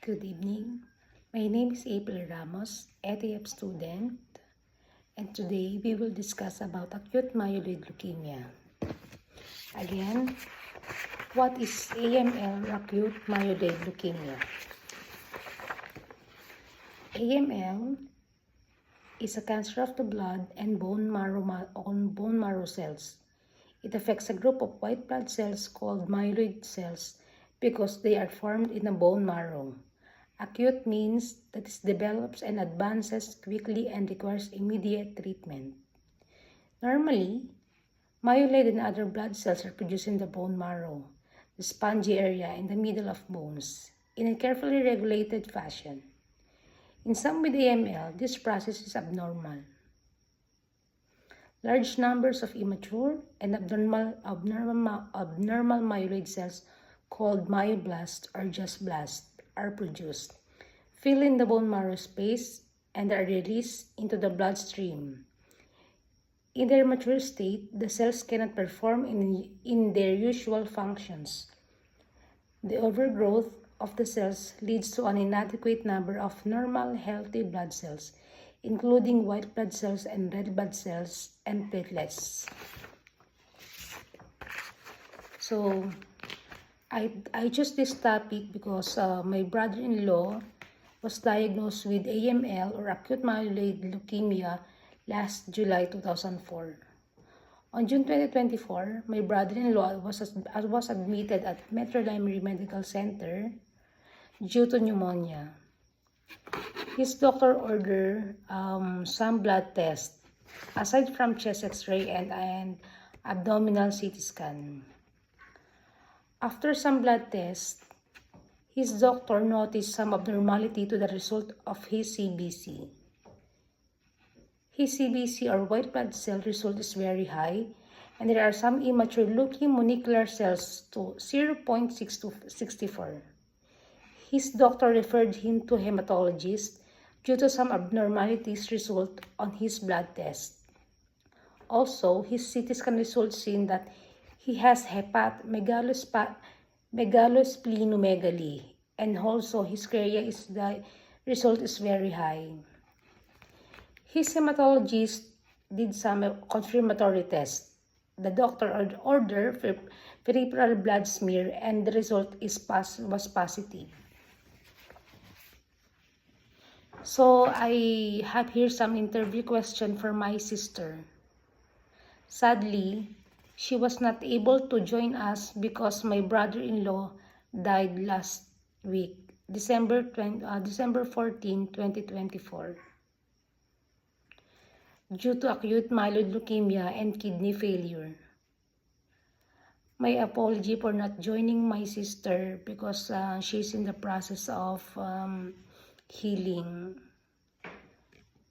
Good evening. My name is April Ramos, ATF student, and today we will discuss about acute myeloid leukemia. Again, what is AML, acute myeloid leukemia? AML is a cancer of the blood and bone marrow cells. It affects a group of white blood cells called myeloid cells because they are formed in the bone marrow. Acute means that it develops and advances quickly and requires immediate treatment. Normally, myeloid and other blood cells are produced in the bone marrow, the spongy area in the middle of bones, in a carefully regulated fashion. In some with AML, this process is abnormal. Large numbers of immature and abnormal myeloid cells called myoblasts or just blasts are produced, fill in the bone marrow space, and are released into the bloodstream. In their mature state, the cells cannot perform in their usual functions. The overgrowth of the cells leads to an inadequate number of normal, healthy blood cells, including white blood cells and red blood cells and platelets. So, I chose this topic because my brother-in-law was diagnosed with AML or acute myeloid leukemia last July 2004. On June 2024, my brother-in-law was admitted at Metro Limerick Medical Center due to pneumonia. His doctor ordered some blood tests, aside from chest x-ray and abdominal CT scan. After some blood tests, his doctor noticed some abnormality to the result of his CBC. His CBC or white blood cell result is very high, and there are some immature looking molecular cells to 0.6 to 64. His doctor referred him to hematologist due to some abnormalities result on his blood test. Also, his CT scan results seen that he has megalosplenomegaly, and also his the result is very high. His hematologist did some confirmatory tests. The doctor ordered peripheral blood smear, and the result was positive. So I have here some interview question for my sister. Sadly, she was not able to join us because my brother-in-law died last week, December 14, 2024, due to acute myeloid leukemia and kidney failure. My apology for not joining my sister because she's in the process of healing.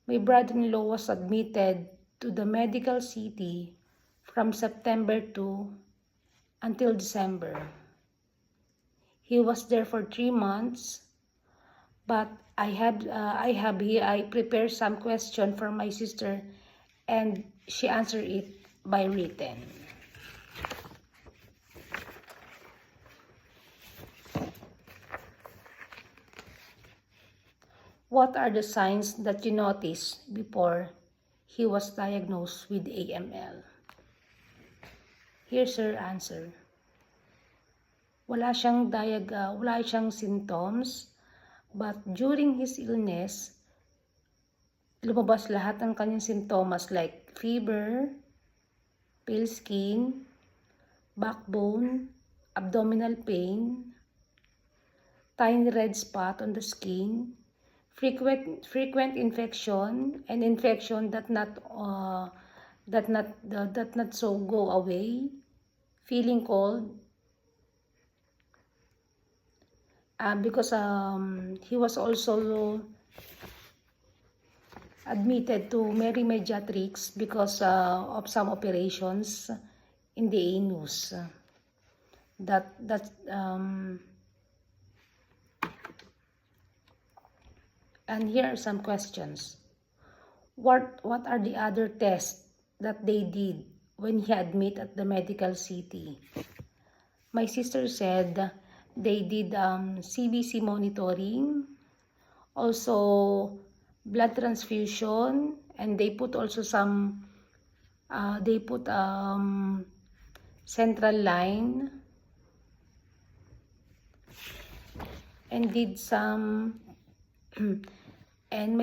My brother-in-law was admitted to the medical CT from September 2 until December. He was there for 3 months, but I prepared some question for my sister, and she answered it by written. What are the signs that you noticed before he was diagnosed with AML? Here's her answer. Wala siyang symptoms, but during his illness, lumabas lahat ng kanyang symptoms like fever, pale skin, backbone, abdominal pain, tiny red spot on the skin, frequent infection, and infection that not so go away, feeling cold, because he was also admitted to Mary Mediatrix because of some operations in the anus. And here are some questions. What are the other tests that they did when he admitted at the medical CT? My sister said they did CBC monitoring, also blood transfusion, and they put also some, they put central line, and did some and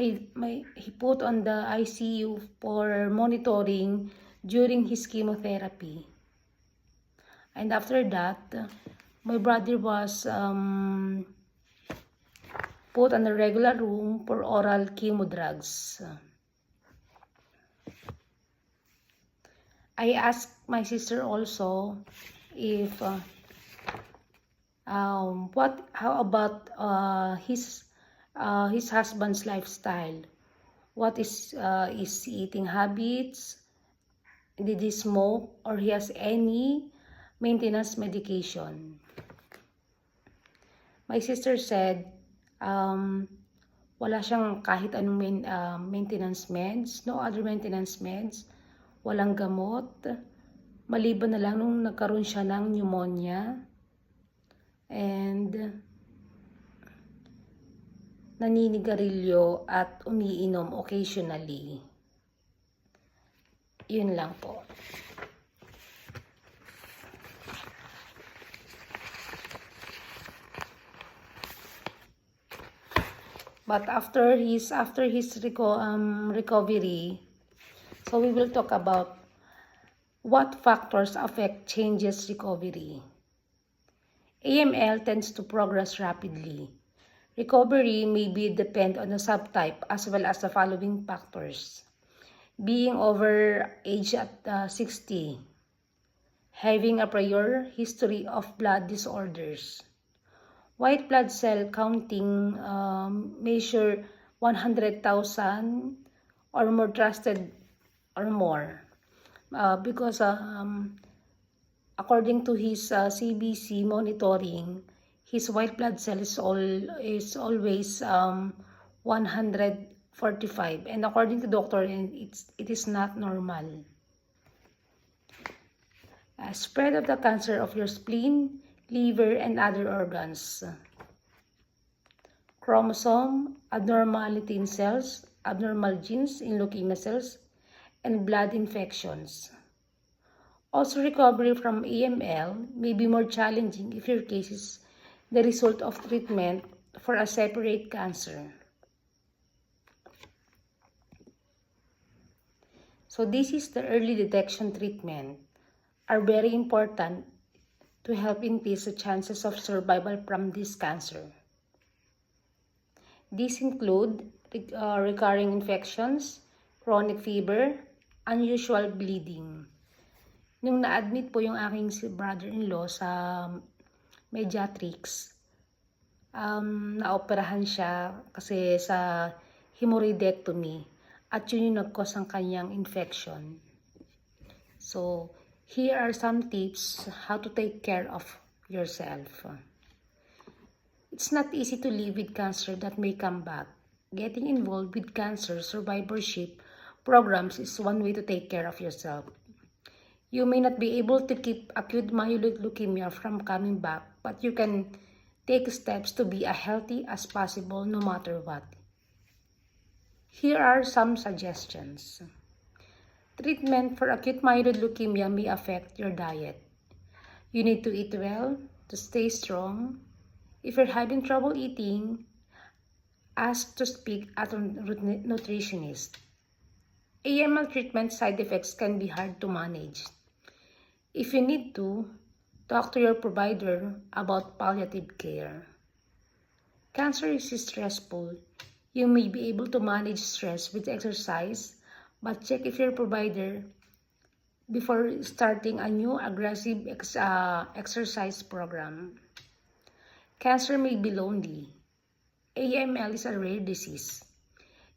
he put on the ICU for monitoring during his chemotherapy. And after that, my brother was put on a regular room for oral chemo drugs. I asked my sister also if how about his husband's lifestyle? What is his eating habits? Did he smoke, or he has any maintenance medication? My sister said wala siyang kahit anong maintenance meds, no other maintenance meds, walang gamot, maliban na lang nung nagkaroon siya ng pneumonia, and naninigarilyo at umiinom occasionally. Yun lang po. But after his recovery, so we will talk about what factors affect changes recovery. AML tends to progress rapidly. Recovery may depend on the subtype as well as the following factors: being over age at 60, having a prior history of blood disorders, white blood cell counting measure 100,000 or more trusted or more, because according to his CBC monitoring, his white blood cell is always 145, and according to doctor, it is not normal. Spread of the cancer of your spleen, liver, and other organs. Chromosome abnormality in cells, abnormal genes in leukemia cells, and blood infections. Also, recovery from AML may be more challenging if your case is the result of treatment for a separate cancer. So this is the early detection treatment are very important to help increase the chances of survival from this cancer. These include recurring infections, chronic fever, unusual bleeding. Nung na-admit po yung aking brother-in-law sa Mediatrix, naoperahan siya kasi sa hemorrhoidectomy, at yun yung nag-cause ng kanyang infection. So, here are some tips how to take care of yourself. It's not easy to live with cancer that may come back. Getting involved with cancer survivorship programs is one way to take care of yourself. You may not be able to keep acute myeloid leukemia from coming back, but you can take steps to be as healthy as possible no matter what. Here are some suggestions. Treatment for acute myeloid leukemia may affect your diet. You need to eat well to stay strong. If you're having trouble eating, ask to speak at a nutritionist. AML treatment side effects can be hard to manage. If you need to, talk to your provider about palliative care. Cancer is stressful. You may be able to manage stress with exercise, but check if your provider before starting a new aggressive exercise program. Cancer may be lonely. AML is a rare disease.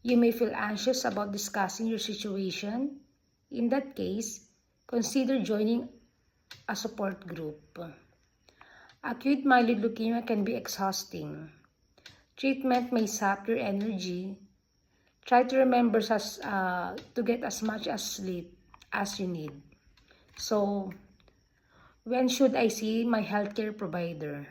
You may feel anxious about discussing your situation. In that case, consider joining a support group. Acute myeloid leukemia can be exhausting. Treatment may sap your energy. Try to remember to get as much sleep as you need. So, when should I see my healthcare provider?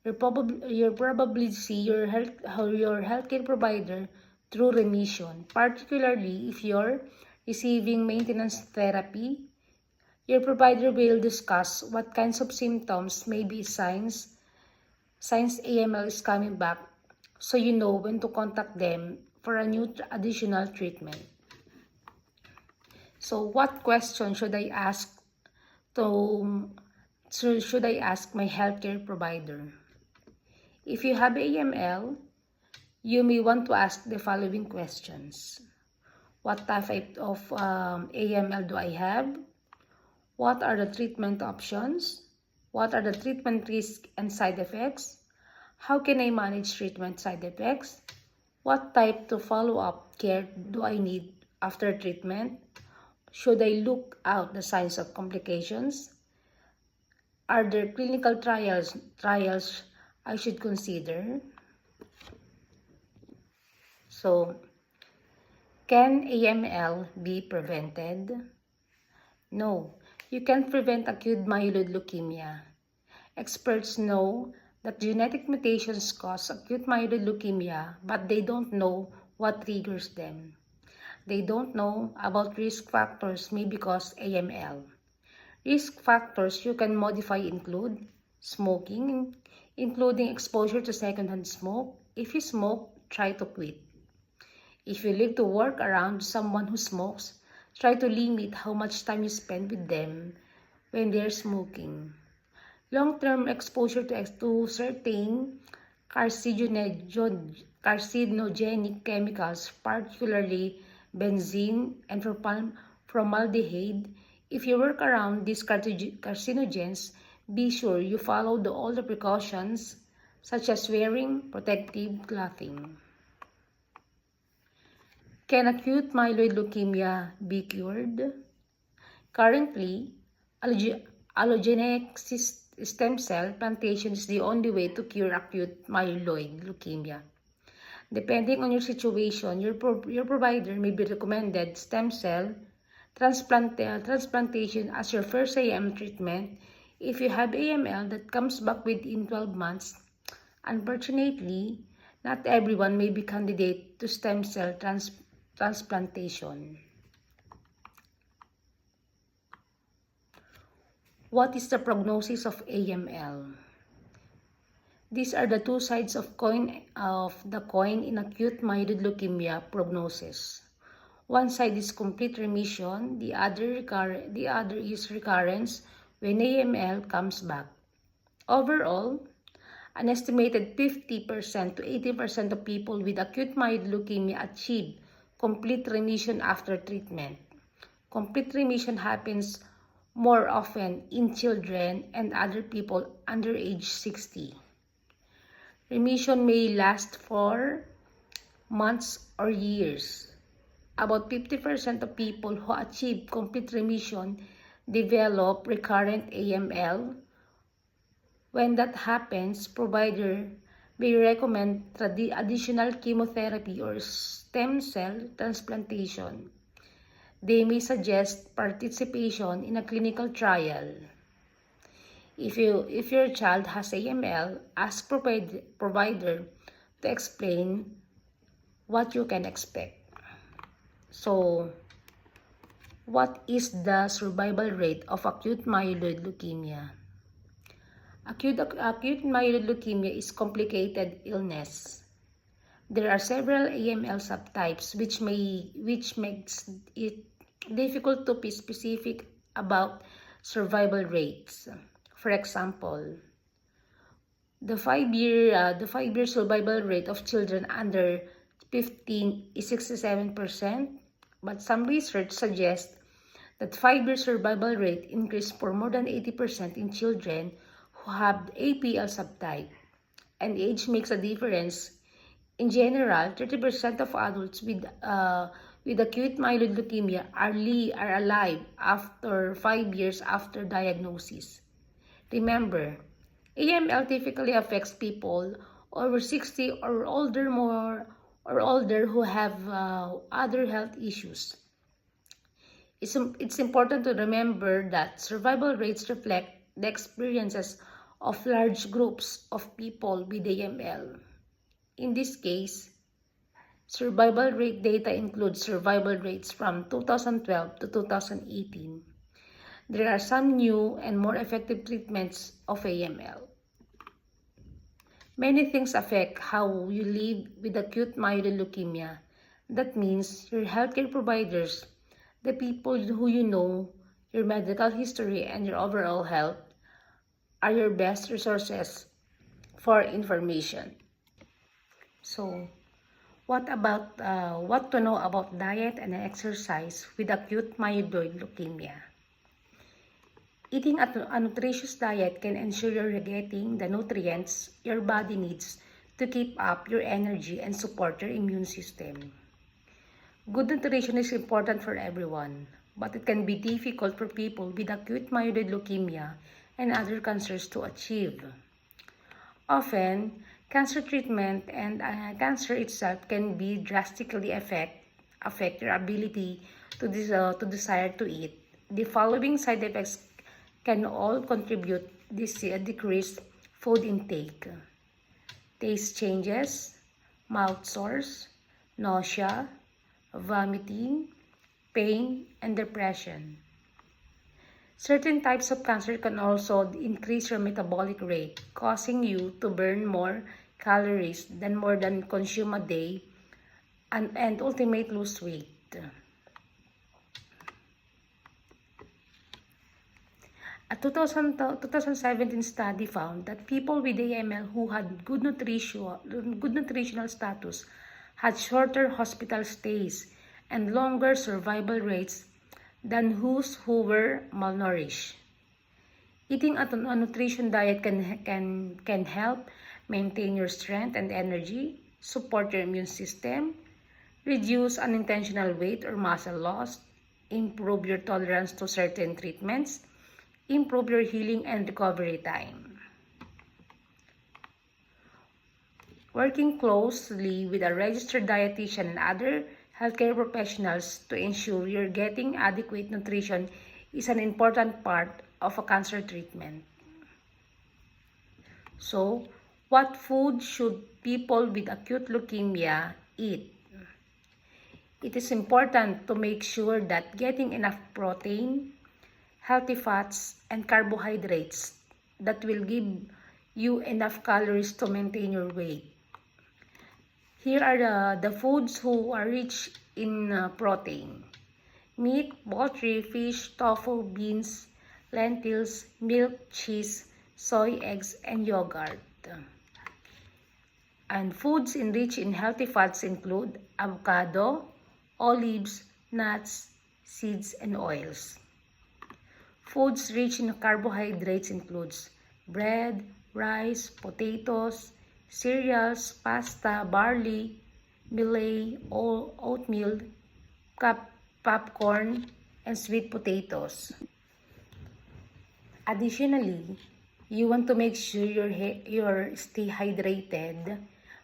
you'll probably see your healthcare provider through remission, particularly if you're receiving maintenance therapy. Your provider will discuss what kinds of symptoms may be signs AML is coming back, so you know when to contact them for a new additional treatment. So what question should I ask should I ask my healthcare provider? If you have AML, you may want to ask the following questions. What type of AML do I have? What are the treatment options? What are the treatment risks and side effects? How can I manage treatment side effects? What type of follow-up care do I need after treatment? Should I look out the signs of complications? Are there clinical trials I should consider? So, can AML be prevented? No, you can't prevent acute myeloid leukemia. Experts know that genetic mutations cause acute myeloid leukemia, but they don't know what triggers them. They don't know about risk factors may cause AML. Risk factors you can modify include smoking, including exposure to secondhand smoke. If you smoke, try to quit. If you live to work around someone who smokes, try to limit how much time you spend with them when they're smoking. Long-term exposure to certain carcinogenic chemicals, particularly benzene and formaldehyde. If you work around these carcinogens, be sure you follow all the precautions, such as wearing protective clothing. Can acute myeloid leukemia be cured? Currently, allogeneic stem cell plantation is the only way to cure acute myeloid leukemia. Depending on your situation, your provider may be recommended stem cell transplantation as your first AML treatment. If you have AML that comes back within 12 months, unfortunately, not everyone may be candidate to stem cell transplantation. What is the prognosis of AML? These are the two sides of the coin in acute myeloid leukemia prognosis. One side is complete remission, the other is recurrence when AML comes back. Overall, an estimated 50% to 80% of people with acute myeloid leukemia achieve complete remission after treatment. Complete remission happens more often in children and other people under age 60. Remission may last for months or years. About 50% of people who achieve complete remission develop recurrent AML. When that happens, provider may recommend additional chemotherapy or stem cell transplantation. They may suggest participation in a clinical trial. If your child has AML, ask provider to explain what you can expect. So, what is the survival rate of acute myeloid leukemia? Acute myeloid leukemia is complicated illness. There are several AML subtypes which makes it difficult to be specific about survival rates. For example, the 5-year survival rate of children under 15 is 67%, but some research suggests that 5-year survival rate increased for more than 80% in children who have APL subtype, and age makes a difference. In general, 30% of adults with acute myeloid leukemia are alive after 5 years after diagnosis. Remember, AML typically affects people over 60 or older who have other health issues. It's important to remember that survival rates reflect the experiences of large groups of people with AML. In this case, survival rate data includes survival rates from 2012 to 2018. There are some new and more effective treatments of AML. Many things affect how you live with acute myeloid leukemia. That means your healthcare providers, the people who you know, your medical history, and your overall health are your best resources for information. So, what to know about diet and exercise with acute myeloid leukemia? Eating a nutritious diet can ensure you're getting the nutrients your body needs to keep up your energy and support your immune system. Good nutrition is important for everyone, but it can be difficult for people with acute myeloid leukemia and other cancers to achieve. Often, cancer treatment and cancer itself can be drastically affect your ability to desire to eat. The following side effects can all contribute this decreased food intake: taste changes, mouth sores, nausea, vomiting, pain, and depression. Certain types of cancer can also increase your metabolic rate, causing you to burn more calories than consume a day and ultimately lose weight. A 2017 study found that people with AML who had good nutritional status had shorter hospital stays and longer survival rates than those who were malnourished. Eating a nutrition diet can help maintain your strength and energy, support your immune system, reduce unintentional weight or muscle loss, improve your tolerance to certain treatments, improve your healing and recovery time. Working closely with a registered dietitian and other healthcare professionals to ensure you're getting adequate nutrition is an important part of a cancer treatment. So, what food should people with acute leukemia eat? It is important to make sure that getting enough protein, healthy fats, and carbohydrates that will give you enough calories to maintain your weight. Here are the foods who are rich in protein: meat, poultry, fish, tofu, beans, lentils, milk, cheese, soy, eggs, and yogurt. And foods enriched in healthy fats include avocado, olives, nuts, seeds, and oils. Foods rich in carbohydrates includes bread, rice, potatoes, cereals, pasta, barley, millet, oatmeal, popcorn, and sweet potatoes. Additionally, you want to make sure you're stay hydrated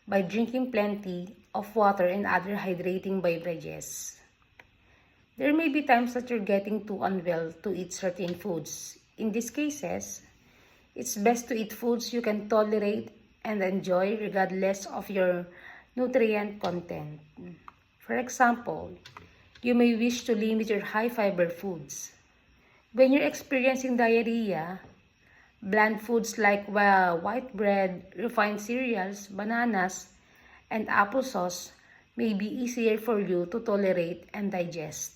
by drinking plenty of water and other hydrating beverages. There may be times that you're getting too unwell to eat certain foods. In these cases, it's best to eat foods you can tolerate and enjoy regardless of your nutrient content. For example, you may wish to limit your high-fiber foods. When you're experiencing diarrhea, bland foods like white bread, refined cereals, bananas, and applesauce may be easier for you to tolerate and digest.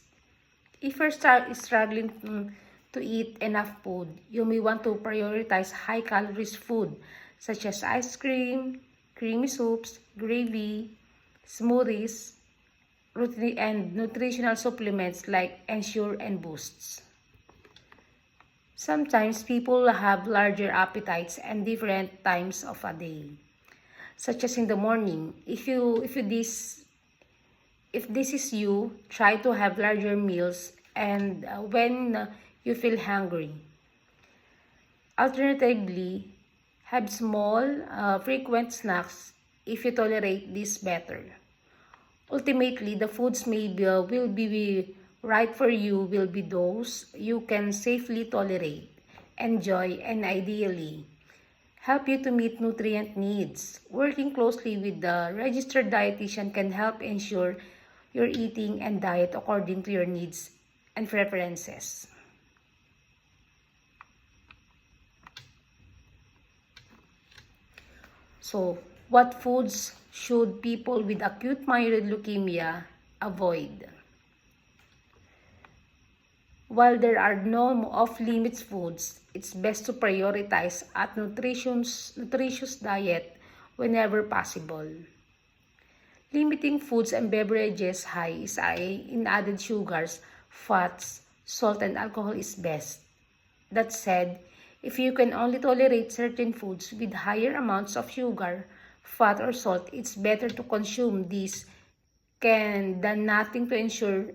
If you're struggling to eat enough food, you may want to prioritize high-calorie food such as ice cream, creamy soups, gravy, smoothies, and nutritional supplements like Ensure and Boosts. Sometimes people have larger appetites and different times of a day, such as in the morning. If this is you, try to have larger meals and when you feel hungry. Alternatively, have small, frequent snacks if you tolerate this better. Ultimately, the foods will be right for you will be those you can safely tolerate, enjoy, and ideally help you to meet nutrient needs. Working closely with the registered dietitian can help ensure you're eating and diet according to your needs and preferences. So, what foods should people with acute myeloid leukemia avoid? While there are no off-limits foods, it's best to prioritize a nutritious diet whenever possible. Limiting foods and beverages high in added sugars, fats, salt, and alcohol is best. That said, if you can only tolerate certain foods with higher amounts of sugar, fat, or salt, it's better to consume these than nothing to ensure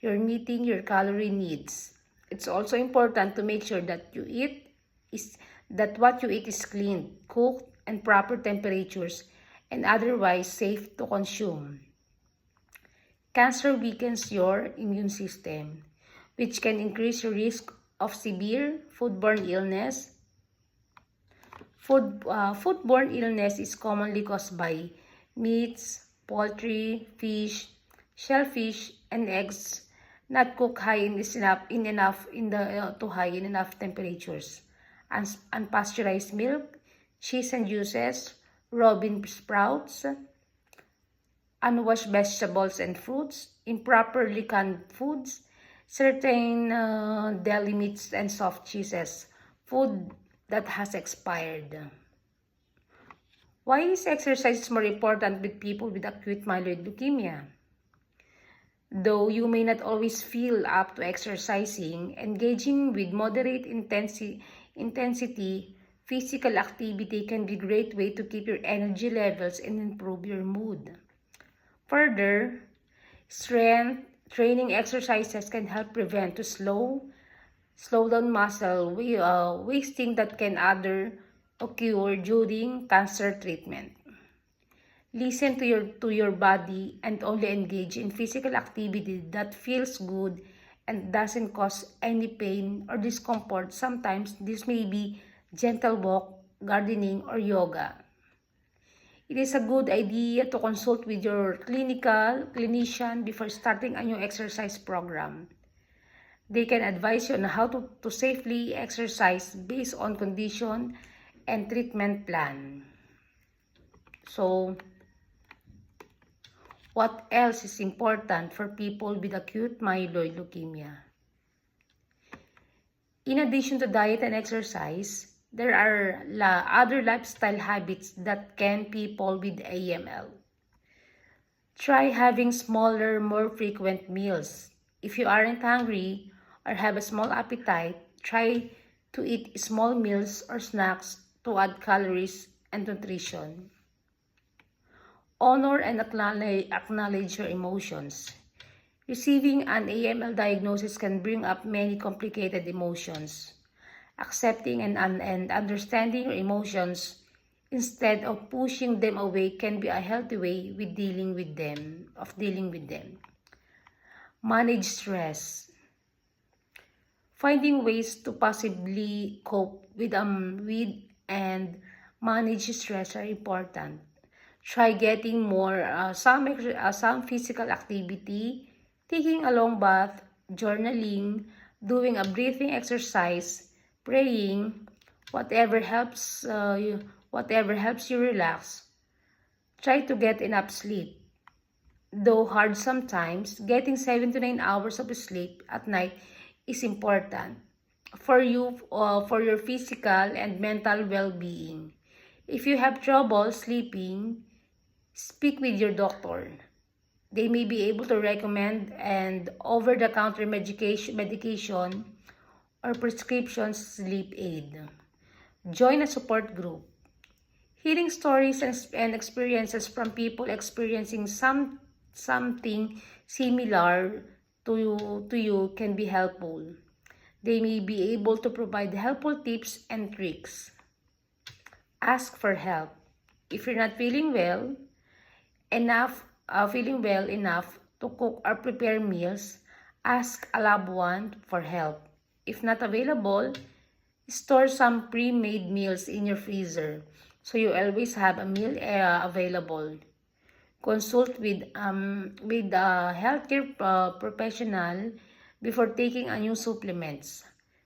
you're meeting your calorie needs. It's also important to make sure that what you eat is clean, cooked, and proper temperatures, and otherwise safe to consume. Cancer weakens your immune system, which can increase your risk of severe foodborne illness. Foodborne illness is commonly caused by meats, poultry, fish, shellfish, and eggs not cooked in enough temperatures. Unpasteurized milk, cheese and juices, raw bean sprouts, unwashed vegetables and fruits, improperly canned foods, certain deli meats and soft cheeses, food that has expired. Why is exercise more important with people with acute myeloid leukemia? Though you may not always feel up to exercising, engaging with moderate intensity physical activity can be a great way to keep your energy levels and improve your mood. Further, strength training exercises can help prevent to slow down muscle wasting that can occur during cancer treatment. Listen to your body and only engage in physical activity that feels good and doesn't cause any pain or discomfort. Sometimes this may be gentle walk, gardening, or yoga. It is a good idea to consult with your clinician before starting a new exercise program. They can advise you on how to safely exercise based on condition and treatment plan. So, what else is important for people with acute myeloid leukemia? In addition to diet and exercise, there are other lifestyle habits that can people with AML. Try having smaller, more frequent meals. If you aren't hungry or have a small appetite, try to eat small meals or snacks to add calories and nutrition. Honor and acknowledge your emotions. Receiving an AML diagnosis can bring up many complicated emotions. Accepting and understanding your emotions instead of pushing them away can be a healthy way of dealing with them. Manage stress. Finding ways to possibly cope with and manage stress are important. Try getting some physical activity, taking a long bath, journaling, doing a breathing exercise, praying, whatever helps you relax. Try to get enough sleep. Though hard sometimes, getting 7 to 9 hours of sleep at night is important for your physical and mental well-being. If you have trouble sleeping, speak with your doctor. They may be able to recommend an over-the-counter medication or prescription sleep aid. Join a support group. Hearing stories and experiences from people experiencing something similar to you can be helpful. They may be able to provide helpful tips and tricks. Ask for help. If you're not feeling well enough to cook or prepare meals, ask a loved one for help. If not available, Store some pre-made meals in your freezer so you always have a meal available. Consult with a healthcare professional before taking a new supplements.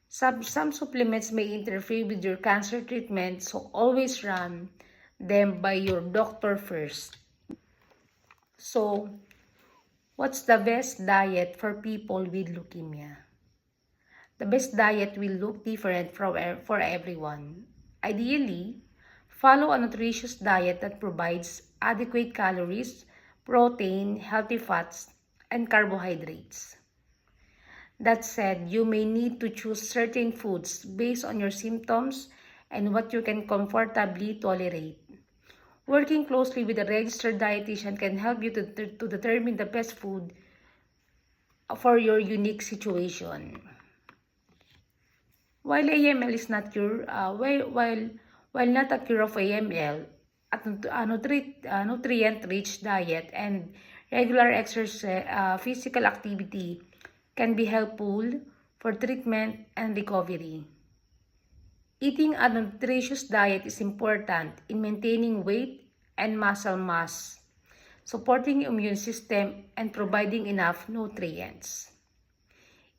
Some supplements may interfere with your cancer treatment, so always run them by your doctor first. So, what's the best diet for people with leukemia? The best diet will look different for everyone. Ideally, follow a nutritious diet that provides adequate calories, protein, healthy fats, and carbohydrates. That said, you may need to choose certain foods based on your symptoms and what you can comfortably tolerate. Working closely with a registered dietitian can help you to determine the best food for your unique situation. While AML is not cure, while not a cure of AML, a nutrient-rich diet and regular exercise, physical activity can be helpful for treatment and recovery. Eating a nutritious diet is important in maintaining weight and muscle mass, supporting immune system, and providing enough nutrients.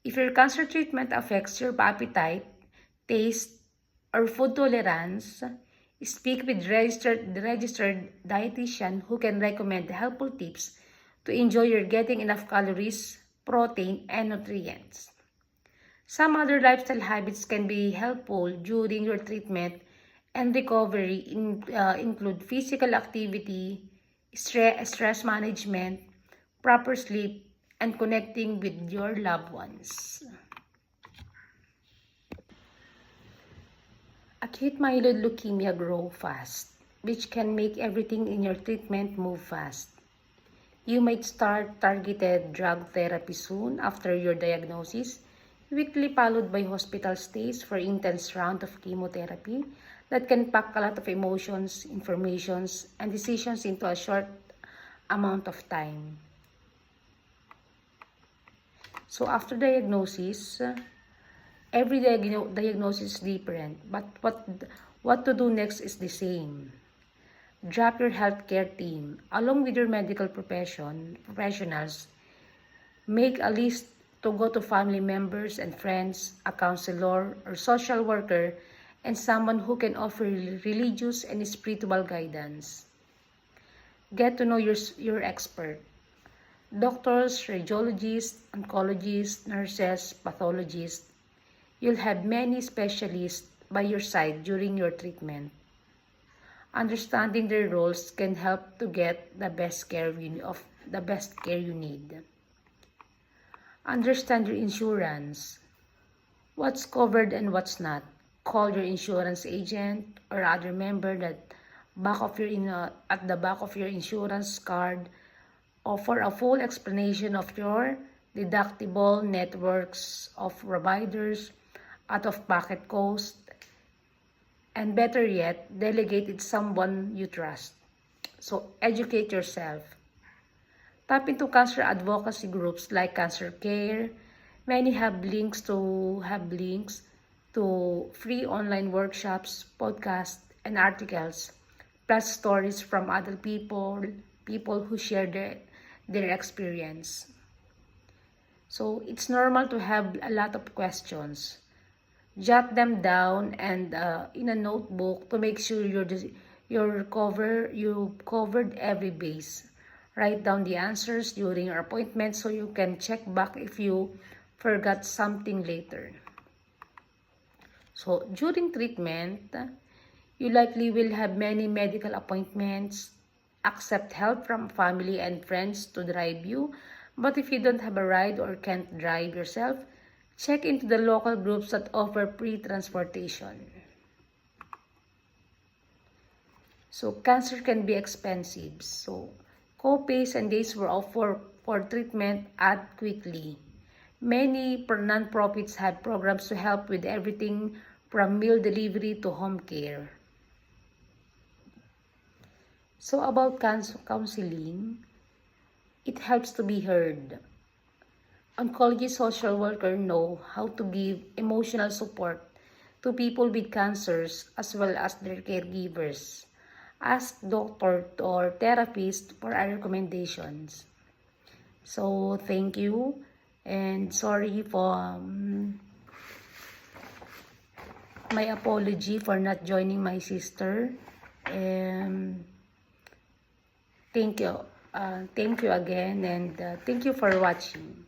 If your cancer treatment affects your appetite, taste, or food tolerance, speak with registered dietitian who can recommend helpful tips to ensure you're getting enough calories, protein, and nutrients. Some other lifestyle habits can be helpful during your treatment and recovery include physical activity, stress management, proper sleep, and connecting with your loved ones. Acute myeloid leukemia grow fast, which can make everything in your treatment move fast. You might start targeted drug therapy soon after your diagnosis, weekly followed by hospital stays for intense round of chemotherapy that can pack a lot of emotions, informations, and decisions into a short amount of time. So after diagnosis, every diagnosis is different, but what to do next is the same. Drop your healthcare team along with your medical professionals. Make a list to go to family members and friends, a counselor or social worker, and someone who can offer religious and spiritual guidance. Get to know your expert. Doctors, radiologists, oncologists, nurses, pathologists. You'll have many specialists by your side during your treatment. Understanding their roles can help to get the best care you need. Understand your insurance. What's covered and what's not. Call your insurance agent or other member at the back of your insurance card or for a full explanation of your deductible, networks of providers, out-of-pocket cost, and better yet, delegate it to someone you trust. So educate yourself. Tap into cancer advocacy groups like Cancer Care. Many have links to free online workshops, podcasts, and articles, plus stories from other people who share their experience. So it's normal to have a lot of questions. Jot them down and in a notebook to make sure you covered every base. Write down the answers during your appointment so you can check back if you forgot something later. So during treatment, you likely will have many medical appointments, accept help from family and friends to drive you. But if you don't have a ride or can't drive yourself, check into the local groups that offer free transportation. So cancer can be expensive. So co-pays and days were offered for treatment add quickly. Many non-profits have programs to help with everything from meal delivery to home care. So about counseling, it helps to be heard. Oncology social workers know how to give emotional support to people with cancers as well as their caregivers. Ask doctor or therapist for our recommendations. So thank you and sorry for my apology for not joining my sister. And thank you again, and thank you for watching.